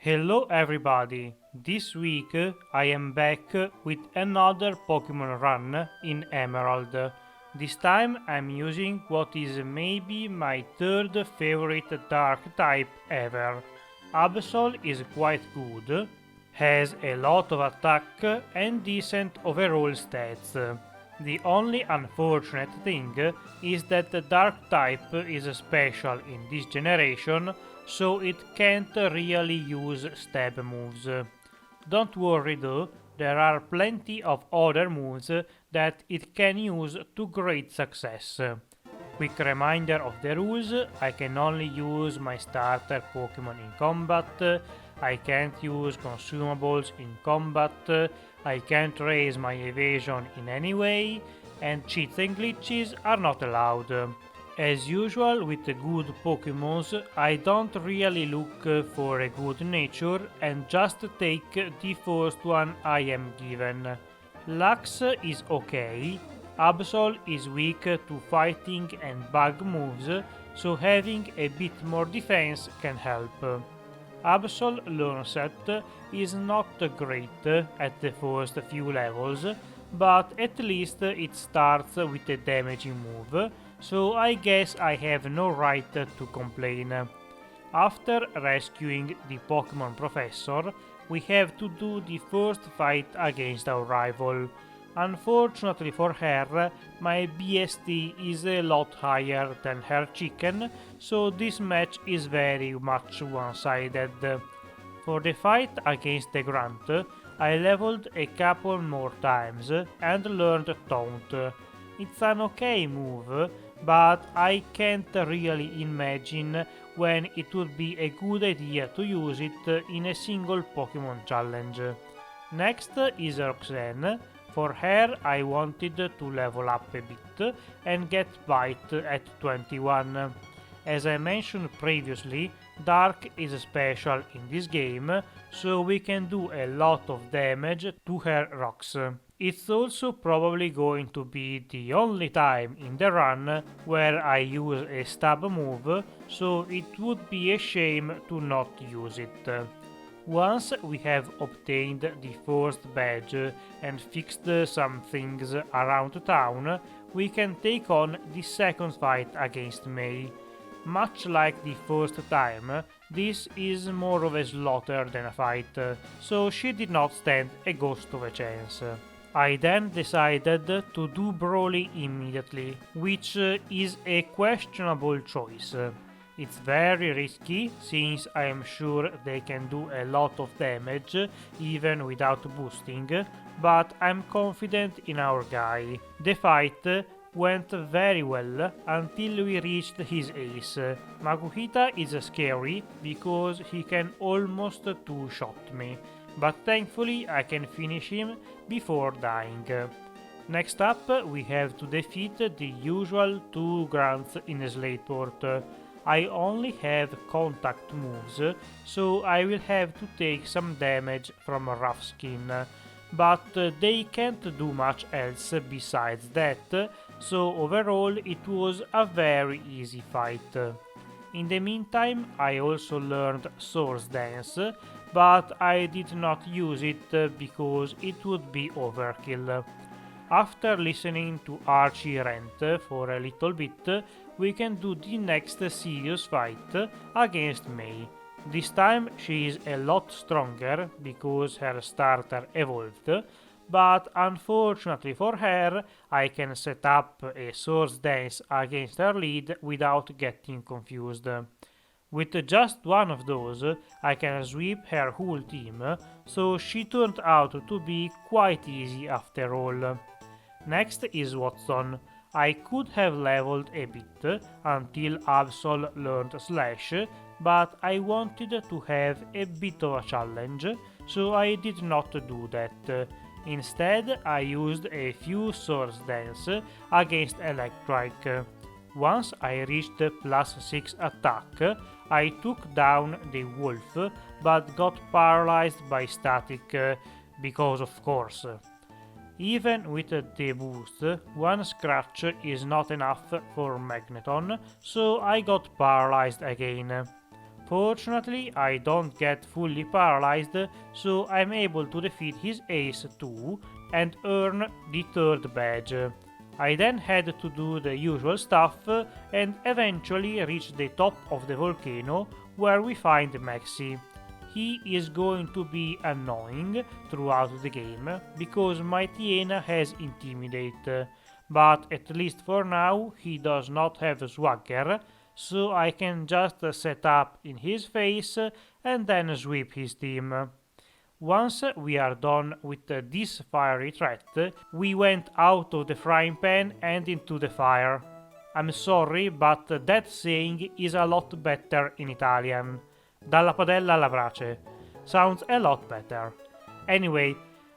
Hello everybody! This week I am back with another Pokemon run in Emerald. This time I'm using what is maybe my third favorite dark type ever. Absol is quite good, has a lot of attack and decent overall stats. The only unfortunate thing is that the dark type is special in this generation, so it can't really use stab moves. Don't worry though, there are plenty of other moves that it can use to great success. Quick reminder of the rules: I can only use my starter Pokemon in combat, I can't use consumables in combat, I can't raise my evasion in any way, and cheats and glitches are not allowed. As usual with the good Pokemons, I don't really look for a good nature and just take the first one I am given. Lux is okay, Absol is weak to fighting and bug moves, so having a bit more defense can help. Absol learn set is not great at the first few levels, but at least it starts with a damaging move, so I guess I have no right to complain. After rescuing the Pokemon Professor, we have to do the first fight against our rival. Unfortunately for her, my BST is a lot higher than her chicken, so this match is very much one-sided. For the fight against the Grunt, I leveled a couple more times and learned Taunt. It's an okay move, but I can't really imagine when it would be a good idea to use it in a single Pokemon challenge. Next is Roxanne. For her I wanted to level up a bit and get Bite at 21. As I mentioned previously, Dark is special in this game, so we can do a lot of damage to her rocks. It's also probably going to be the only time in the run where I use a stab move, so it would be a shame to not use it. Once we have obtained the first badge and fixed some things around town, we can take on the second fight against May. Much like the first time, this is more of a slaughter than a fight, so she did not stand a ghost of a chance. I then decided to do Brawly immediately, which is a questionable choice. It's very risky, since I am sure they can do a lot of damage even without boosting, but I'm confident in our guy. The fight went very well until we reached his ace. Makuhita is scary because he can almost two-shot me, but thankfully I can finish him before dying. Next up we have to defeat the usual two grunts in Slateport. I only have contact moves, so I will have to take some damage from Rough Skin, but they can't do much else besides that, so overall it was a very easy fight. In the meantime, I also learned Swords Dance, but I did not use it because it would be overkill. After listening to Archie rant for a little bit, we can do the next serious fight against May. This time she is a lot stronger because her starter evolved, but unfortunately for her, I can set up a Swords Dance against her lead without getting confused. With just one of those, I can sweep her whole team, so she turned out to be quite easy after all. Next is Watson. I could have leveled a bit until Absol learned Slash, but I wanted to have a bit of a challenge, so I did not do that. Instead, I used a few Swords Dance against Electrike. Once I reached +6 attack, I took down the wolf, but got paralyzed by static, because of course. Even with the boost, one scratch is not enough for Magneton, so I got paralyzed again. Fortunately, I don't get fully paralyzed, so I'm able to defeat his ace too and earn the third badge. I then had to do the usual stuff and eventually reach the top of the volcano where we find Maxi. He is going to be annoying throughout the game because my Tiena has Intimidate, but at least for now he does not have Swagger, so I can just set up in his face and then sweep his team. Once we are done with this fiery threat, we went out of the frying pan and into the fire. I'm sorry, but that saying is a lot better in Italian. Dalla padella alla brace. Sounds a lot better. Anyway,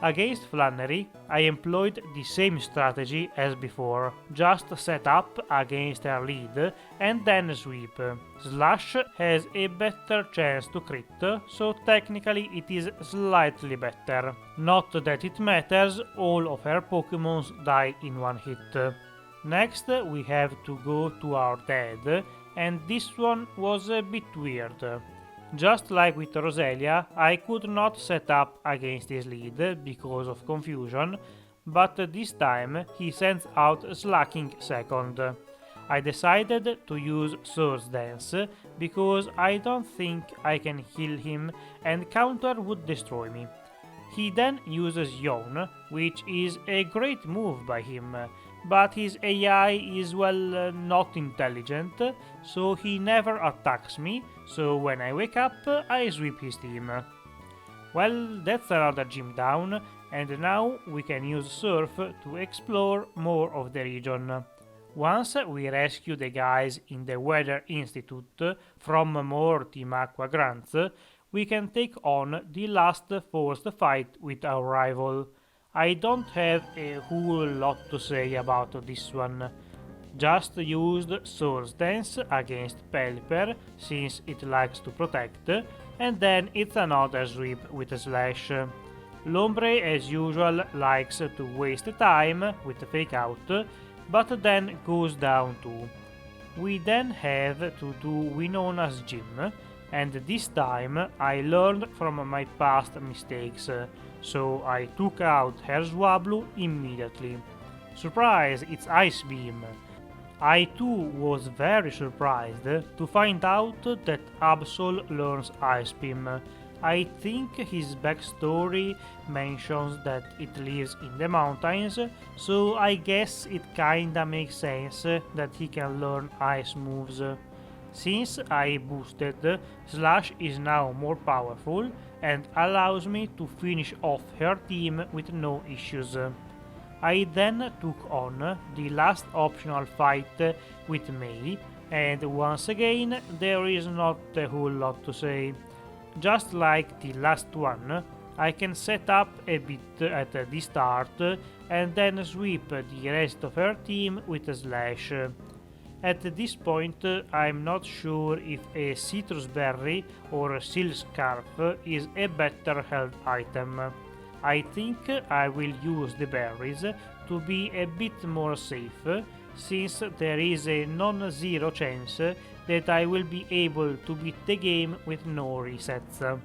against Flannery, I employed the same strategy as before, just set up against her lead and then sweep. Slash has a better chance to crit, so technically it is slightly better. Not that it matters, all of her Pokémons die in one hit. Next, we have to go to our dad, and this one was a bit weird. Just like with Roselia, I could not set up against his lead because of confusion, but this time he sends out Slacking second. I decided to use Swords Dance because I don't think I can heal him and counter would destroy me. He then uses Yawn, which is a great move by him, but his AI is not intelligent, so he never attacks me, so when I wake up I sweep his team. Well, that's another gym down, and now we can use Surf to explore more of the region. Once we rescue the guys in the Weather Institute from more Team Aqua grants, we can take on the last forced fight with our rival. I don't have a whole lot to say about this one. Just used Swords Dance against Pelipper since it likes to protect, and then it's another sweep with a Slash. Lombre as usual likes to waste time with Fake Out, but then goes down too. We then have to do Winona's gym, and this time I learned from my past mistakes, so I took out her Swablu immediately. Surprise, it's Ice Beam! I too was very surprised to find out that Absol learns Ice Beam. I think his backstory mentions that it lives in the mountains, so I guess it kinda makes sense that he can learn ice moves. Since I boosted, Slash is now more powerful and allows me to finish off her team with no issues. I then took on the last optional fight with May, and once again there is not a whole lot to say. Just like the last one, I can set up a bit at the start and then sweep the rest of her team with a Slash. At this point, I'm not sure if a citrus berry or a silk scarf is a better health item. I think I will use the berries to be a bit more safe, since there is a non-zero chance that I will be able to beat the game with no resets.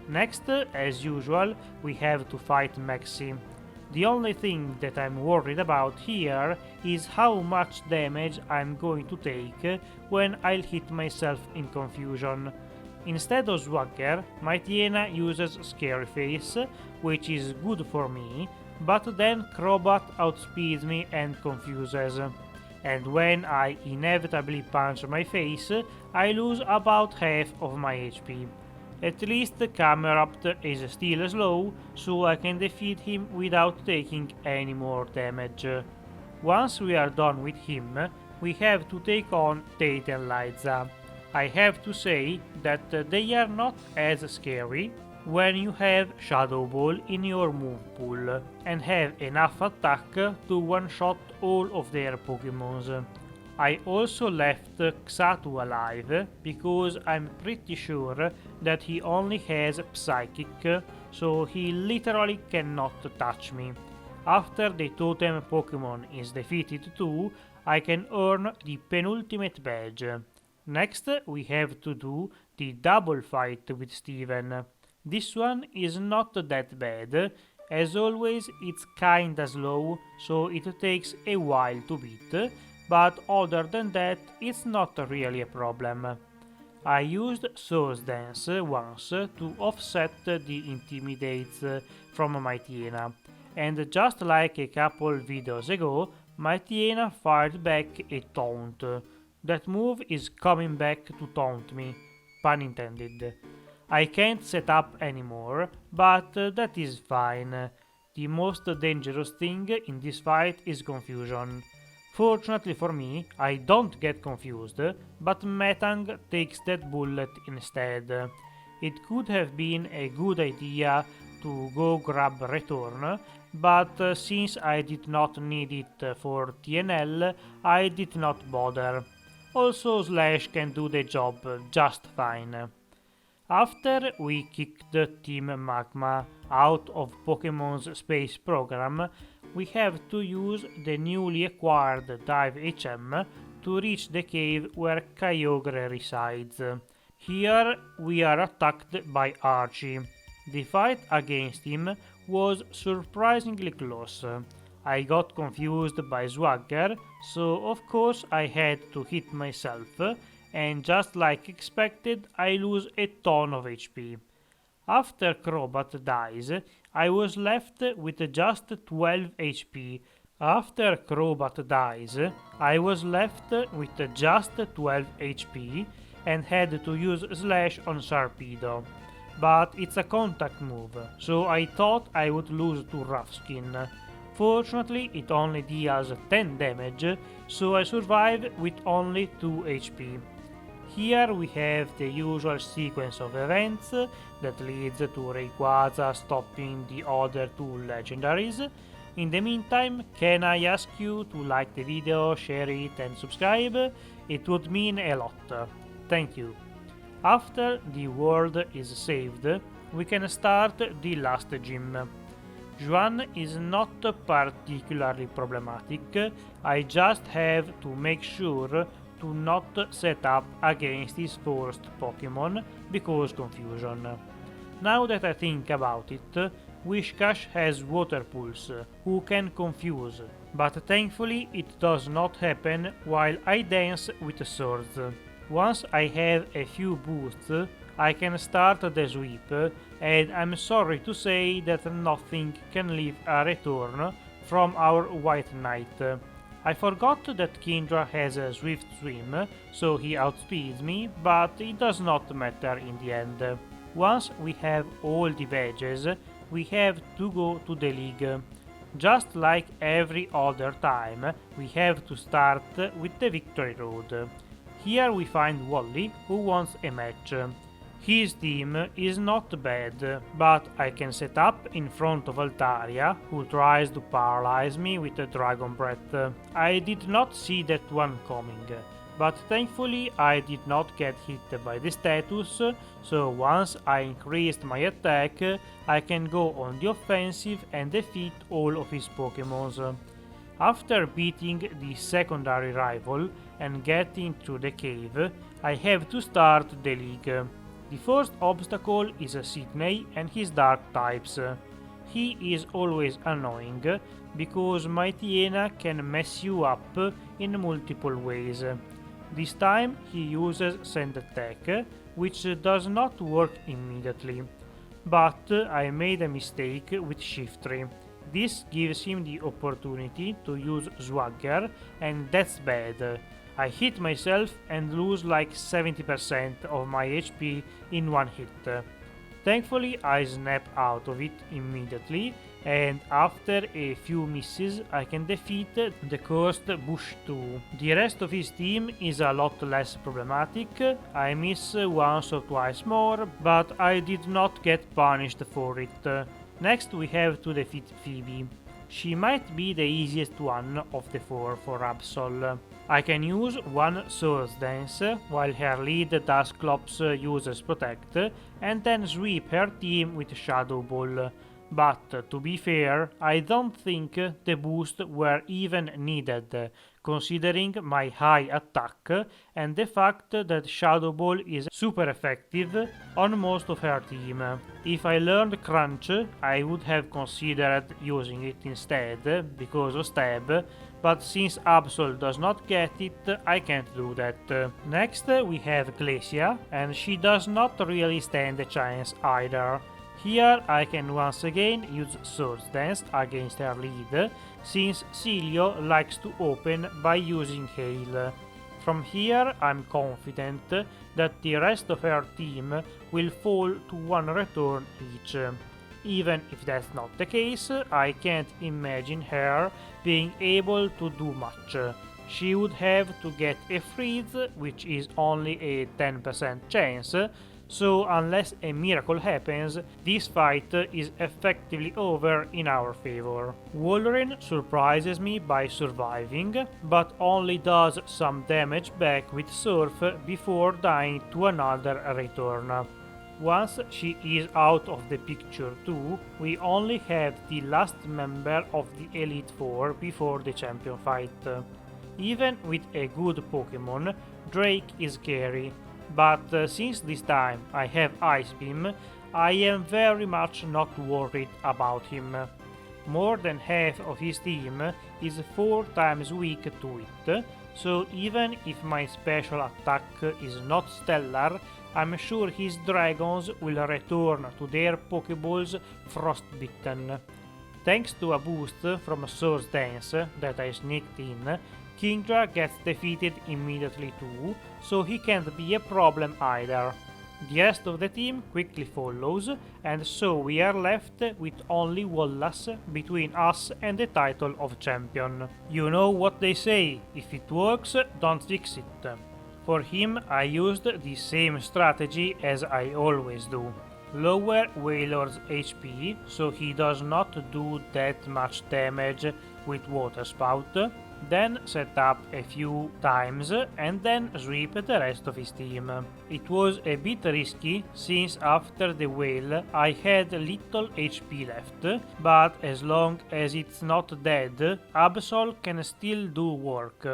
Next, as usual, we have to fight Maxi. The only thing that I'm worried about here is how much damage I'm going to take when I'll hit myself in confusion. Instead of Swagger, my Tiena uses Scary Face, which is good for me, but then Crobat outspeeds me and confuses. And when I inevitably punch my face, I lose about half of my HP. At least Camerupt is still slow, so I can defeat him without taking any more damage. Once we are done with him, we have to take on Tate and Liza. I have to say that they are not as scary when you have Shadow Ball in your move pool and have enough attack to one-shot all of their Pokémons. I also left Xatu alive because I'm pretty sure that he only has Psychic, so he literally cannot touch me. After the totem Pokémon is defeated too, I can earn the penultimate badge. Next, we have to do the double fight with Steven. This one is not that bad. As always, it's kinda slow, so it takes a while to beat, but other than that, it's not really a problem. I used Source Dance once to offset the intimidates from Maitiena, and just like a couple videos ago, Maitiena fired back a taunt. That move is coming back to taunt me, pun intended. I can't set up anymore, but that is fine. The most dangerous thing in this fight is confusion. Fortunately for me, I don't get confused, but Metang takes that bullet instead. It could have been a good idea to go grab Return, but since I did not need it for TNL, I did not bother. Also, Slash can do the job just fine. After we kicked Team Magma out of Pokemon's space program, we have to use the newly acquired Dive HM to reach the cave where Kyogre resides. Here we are attacked by Archie. The fight against him was surprisingly close. I got confused by Swagger, so of course I had to hit myself, and just like expected, I lose a ton of HP. After Crobat dies, I was left with just 12 HP. After Crobat dies, I was left with just 12 HP and had to use Slash on Sharpedo. But it's a contact move, so I thought I would lose to Rough Skin. Fortunately, it only deals 10 damage, so I survive with only 2 HP. Here we have the usual sequence of events that leads to Rayquaza stopping the other 2 legendaries. In the meantime, can I ask you to like the video, share it and subscribe? It would mean a lot. Thank you. After the world is saved, we can start the last gym. Juan is not particularly problematic, I just have to make sure to not set up against his first Pokemon because confusion. Now that I think about it, Whiscash has Water Pulse, who can confuse, but thankfully it does not happen while I dance with swords. Once I have a few boosts, I can start the sweep, and I'm sorry to say that nothing can leave a return from our White Knight. I forgot that Kindra has a swift swim, so he outspeeds me, but it does not matter in the end. Once we have all the badges, we have to go to the league. Just like every other time, we have to start with the Victory Road. Here we find Wally, who wants a match. His team is not bad, but I can set up in front of Altaria, who tries to paralyze me with a Dragon Breath. I did not see that one coming, but thankfully I did not get hit by the status, so once I increased my attack, I can go on the offensive and defeat all of his Pokémons. After beating the secondary rival and getting to the cave, I have to start the league. The first obstacle is Sidney and his dark types. He is always annoying because Maitiena can mess you up in multiple ways. This time he uses Sand Attack, which does not work immediately. But I made a mistake with Shiftry. This gives him the opportunity to use Swagger, and that's bad. I hit myself and lose like 70% of my HP in one hit. Thankfully I snap out of it immediately, and after a few misses I can defeat the cursed Bush 2. The rest of his team is a lot less problematic. I miss once or twice more, but I did not get punished for it. Next we have to defeat Pheobe. She might be the easiest one of the 4 for Absol. I can use one Source Dance while her lead Dusclops uses Protect, and then sweep her team with Shadow Ball. but to be fair, I don't think the boosts were even needed, considering my high attack and the fact that Shadow Ball is super effective on most of her team. If I learned Crunch, I would have considered using it instead because of Stab, but since Absol does not get it, I can't do that. Next we have Glacia, and she does not really stand a chance either. Here I can once again use Swords Dance against her lead, since Cilio likes to open by using Hail. From here I'm confident that the rest of her team will fall to one return each. Even if that's not the case, I can't imagine her being able to do much. She would have to get a freeze, which is only a 10% chance, so unless a miracle happens, this fight is effectively over in our favor. Wolverine surprises me by surviving, but only does some damage back with Surf before dying to another return. Once she is out of the picture too, we only have the last member of the Elite Four before the champion fight. Even with a good Pokemon, Drake is scary, but since this time I have Ice Beam, I am very much not worried about him. More than half of his team is 4 times weak to it, so even if my special attack is not stellar, I'm sure his dragons will return to their Pokeballs frostbitten. Thanks to a boost from Swords Dance that I sneaked in, Kingdra gets defeated immediately too, so he can't be a problem either. The rest of the team quickly follows, and so we are left with only Wallace between us and the title of champion. You know what they say, if it works, don't fix it. For him I used the same strategy as I always do. Lower Wailord's HP so he does not do that much damage with Water Spout, then set up a few times and then sweep the rest of his team. It was a bit risky since after the whale I had little HP left, but as long as it's not dead, Absol can still do work.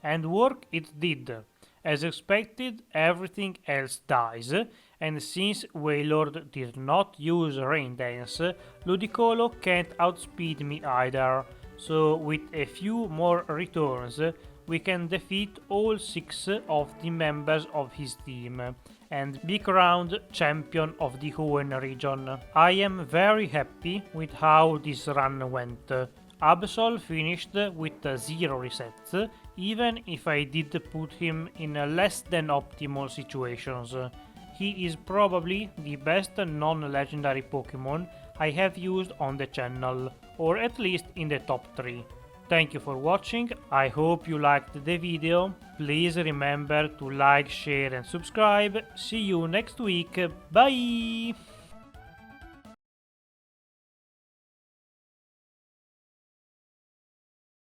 And work it did. As expected, everything else dies, and since Wailord did not use Rain Dance, Ludicolo can't outspeed me either, so with a few more returns, we can defeat all 6 of the members of his team, and be crowned champion of the Hoenn region. I am very happy with how this run went. Absol finished with 0 resets, even if I did put him in less than optimal situations. He is probably the best non-legendary Pokemon I have used on the channel, or at least in the top 3. Thank you for watching, I hope you liked the video, please remember to like, share and subscribe, see you next week, bye!